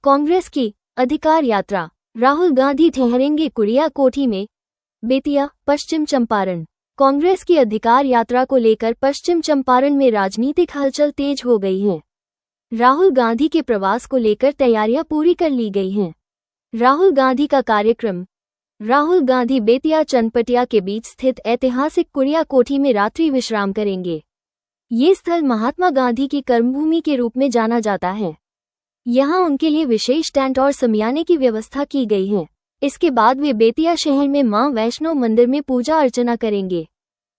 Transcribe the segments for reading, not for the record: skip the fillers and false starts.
कांग्रेस की अधिकार यात्रा, राहुल गांधी ठहरेंगे कुड़िया कोठी में। बेतिया, पश्चिम चंपारण। कांग्रेस की अधिकार यात्रा को लेकर पश्चिम चंपारण में राजनीतिक हलचल तेज हो गई है। राहुल गांधी के प्रवास को लेकर तैयारियां पूरी कर ली गई हैं। राहुल गांधी का कार्यक्रम। राहुल गांधी बेतिया चनपटिया के बीच स्थित ऐतिहासिक कुड़िया कोठी में रात्रि विश्राम करेंगे। ये स्थल महात्मा गांधी की कर्मभूमि के रूप में जाना जाता है। यहां उनके लिए विशेष टेंट और शमियाने की व्यवस्था की गई है। इसके बाद वे बेतिया शहर में मां वैष्णो मंदिर में पूजा अर्चना करेंगे।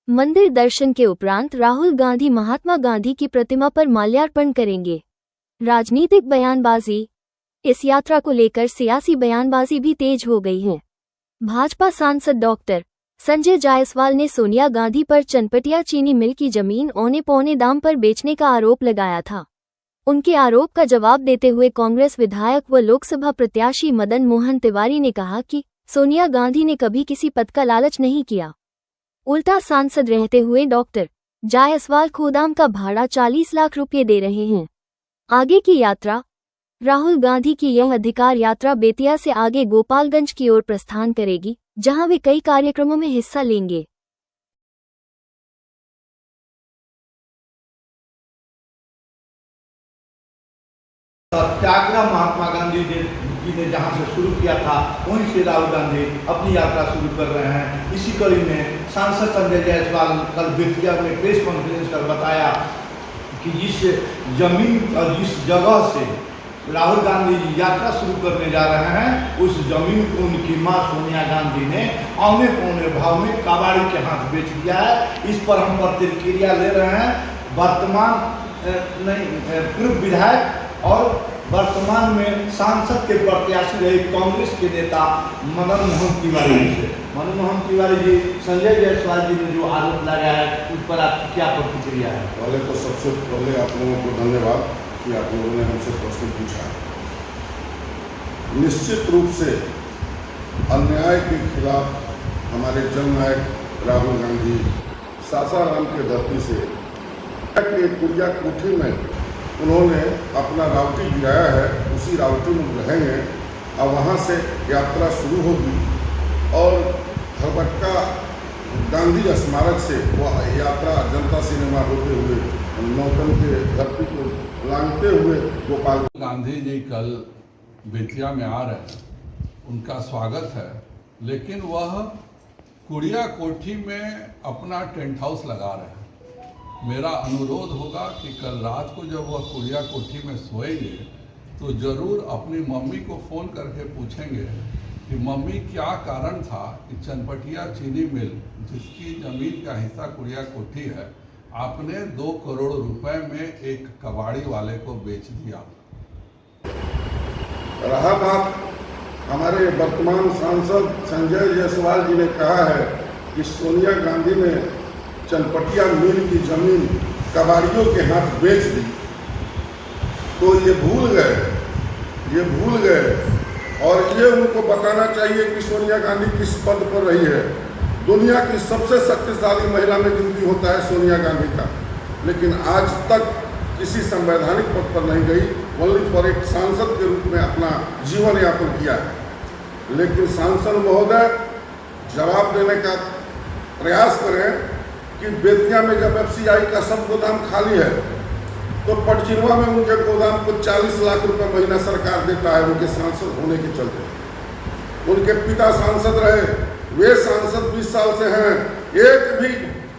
मंदिर दर्शन के उपरांत राहुल गांधी महात्मा गांधी की प्रतिमा पर माल्यार्पण करेंगे। राजनीतिक बयानबाजी। इस यात्रा को लेकर सियासी बयानबाजी भी तेज हो गई है। भाजपा सांसद डॉक्टर संजय जायसवाल ने सोनिया गांधी पर चनपटिया चीनी मिल की जमीन औने पौने दाम पर बेचने का आरोप लगाया था। उनके आरोप का जवाब देते हुए कांग्रेस विधायक व लोकसभा प्रत्याशी मदन मोहन तिवारी ने कहा कि सोनिया गांधी ने कभी किसी पद का लालच नहीं किया। उल्टा सांसद रहते हुए डॉक्टर जायसवाल खोदाम का भाड़ा 40 लाख रुपये दे रहे हैं। आगे की यात्रा। राहुल गांधी की यह अधिकार यात्रा बेतिया से आगे गोपालगंज की ओर प्रस्थान करेगी, जहां वे कई कार्यक्रमों में हिस्सा लेंगे। सत्याग्रह महात्मा गांधी जी ने जहां से शुरू किया था, वहीं से राहुल गांधी अपनी यात्रा शुरू कर रहे हैं। इसी कड़ी में सांसद संजय जायसवाल कल बेतिया में प्रेस कॉन्फ्रेंस कर बताया कि जिस जमीन और जिस जगह से राहुल गांधी जी यात्रा शुरू करने जा रहे हैं, उस जमीन को उनकी मां सोनिया गांधी ने औने पौने भाव में कबाड़ी के हाथ बेच दिया है। इस पर हम प्रतिक्रिया ले रहे हैं वर्तमान पूर्व विधायक और वर्तमान में सांसद के प्रत्याशी रहे कांग्रेस के नेता मदन मोहन तिवारी से। मदन मोहन तिवारी जी, संजय जायसवाल जी ने जो आरोप लगाया है, उस पर आपकी क्या प्रतिक्रिया है? पहले तो सबसे पहले आप लोगों को धन्यवाद कि आप लोगों ने हमसे प्रश्न पूछा। निश्चित रूप से अन्याय के खिलाफ हमारे जननायक राहुल गांधी सासाराम के धरती से कुड़िया कोठी में उन्होंने अपना रावटी गिराया है। उसी रावटी में रहेंगे और वहाँ से यात्रा शुरू होगी और हरबट्टा गांधी स्मारक से वह यात्रा जनता सिनेमा होते हुए नौतन के धरती को लांघते हुए गोपाल। गांधी जी कल बेतिया में आ रहे हैं, उनका स्वागत है, लेकिन वह कुड़िया कोठी में अपना टेंट हाउस लगा रहे हैं। मेरा अनुरोध होगा कि कल रात को जब वह कुड़िया कोठी में सोएंगे तो ज़रूर अपनी मम्मी को फ़ोन करके पूछेंगे कि मम्मी क्या कारण था कि चनपटिया चीनी मिल, जिसकी ज़मीन का हिस्सा कुड़िया कोठी है, आपने 2 करोड़ रुपए में एक कबाड़ी वाले को बेच दिया। रहा बात हमारे वर्तमान सांसद संजय जायसवाल जी ने कहा है कि सोनिया गांधी ने चनपटिया मिल की जमीन कबाड़ियों के हाथ बेच दी, तो ये भूल गए और ये उनको बताना चाहिए कि सोनिया गांधी किस पद पर रही है। दुनिया की सबसे शक्तिशाली महिला में गिनती होता है सोनिया गांधी का, लेकिन आज तक किसी संवैधानिक पद पर नहीं गई, ओनली फॉर एक सांसद के रूप में अपना जीवन यापन किया है। लेकिन सांसद महोदय जवाब देने का प्रयास करें कि बेतिया में जब FCI का सब गोदाम खाली है तो पटचिरवा में उनके गोदाम को 40 लाख रुपए महीना सरकार देता है, उनके सांसद होने के चलते। उनके पिता सांसद रहे, वे सांसद 20 साल से हैं। एक भी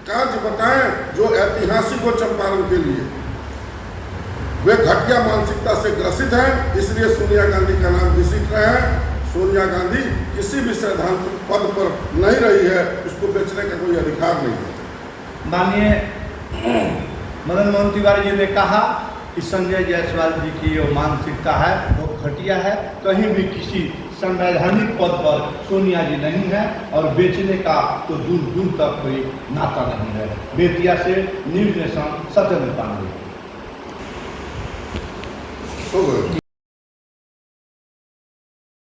कार्य बताएं जो ऐतिहासिक हो चंपारण के लिए। वे घटिया मानसिकता से ग्रसित हैं, इसलिए सोनिया गांधी का नाम घसीट रहे हैं। सोनिया गांधी किसी भी सैद्धांतिक पद पर नहीं रही है, उसको बेचने का कोई अधिकार नहीं है। माननीय मदन मोहन तिवारी जी ने कहा कि संजय जायसवाल जी की जो मानसिकता है वो घटिया है। कहीं भी किसी संवैधानिक पद पर सोनिया जी नहीं है और बेचने का तो दूर दूर तक कोई नाता नहीं है। बेतिया से न्यूज़ नेशन सत्येंद्र पांडे।